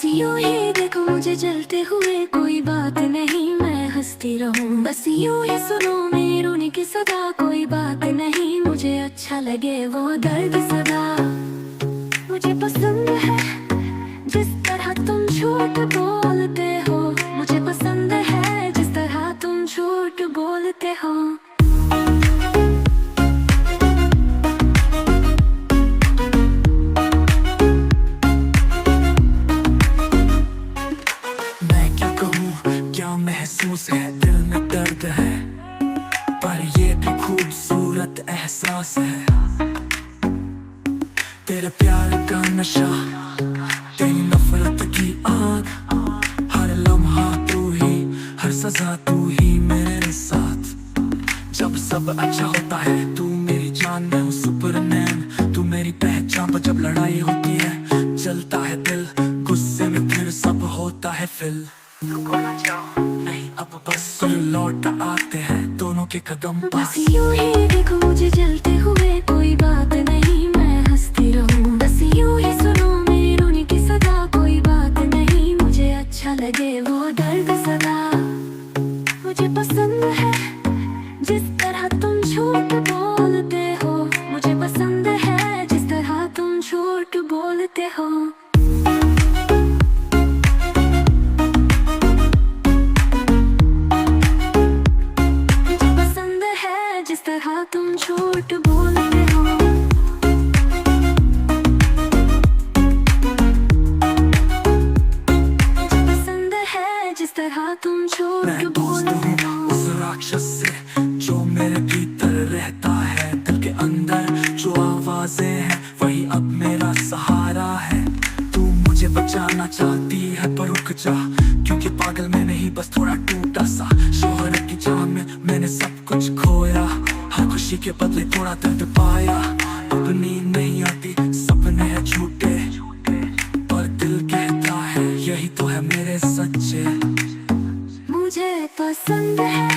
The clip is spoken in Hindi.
बस यूं ही देखो मुझे जलते हुए, कोई बात नहीं मैं हंसती रहूं। बस यूं ही सुनो मेरी रोने की सदा, कोई बात नहीं मुझे अच्छा लगे वो दर्द सदा। मुझे पसंद है जिस तरह तुम झूठ बोलते हो, मुझे पसंद है जिस तरह तुम झूठ बोलते हो। महसूस है दिल में दर्द है, पर ये भी खूबसूरत एहसास है। तेरे प्यार का नशा, तेरी नफरत की आग, हर लम्हा तू ही, हर सजा तू ही मेरे साथ। जब सब अच्छा होता है तू मेरी जान, मैं हूँ सुपरमैन तू मेरी पहचान। पर जब लड़ाई होती है जलता है दिल, गुस्से में फिर सब होता है फिल। नहीं अब बस सुन लौट आते हैं दोनों के कदम पास। बस यूं ही देखो मुझे जलते हुए, कोई बात नहीं मैं हंसती रहूं। बस यूं ही सुनो मेरी रोने की सदा, कोई बात नहीं मुझे अच्छा लगे वो दर्द सदा। मुझे पसंद है जिस तरह तुम झूठ बोलते हो, मुझे पसंद है जिस तरह तुम झूठ बोलते हो। जिस तरह तुम झूठ बोलते हो। पसंद है जिस तरह तुम झूठ बोलते हो। उस राक्षस से जो मेरे भीतर रहता है, दिल के अंदर जो आवाजें हैं वही अब मेरा सहारा है। तू मुझे बचाना चाहती है पर रुक जा, क्योंकि पागल में नहीं बस थोड़ा टूटा सा। शोहरत की चाह में मैंने सब कुछ खोया, हर खुशी के बदले थोड़ा दर्द पाया। अब नींद नहीं आती सपने हैं झूठे, पर दिल कहता है यही तो है मेरे सच्चे। मुझे पसंद है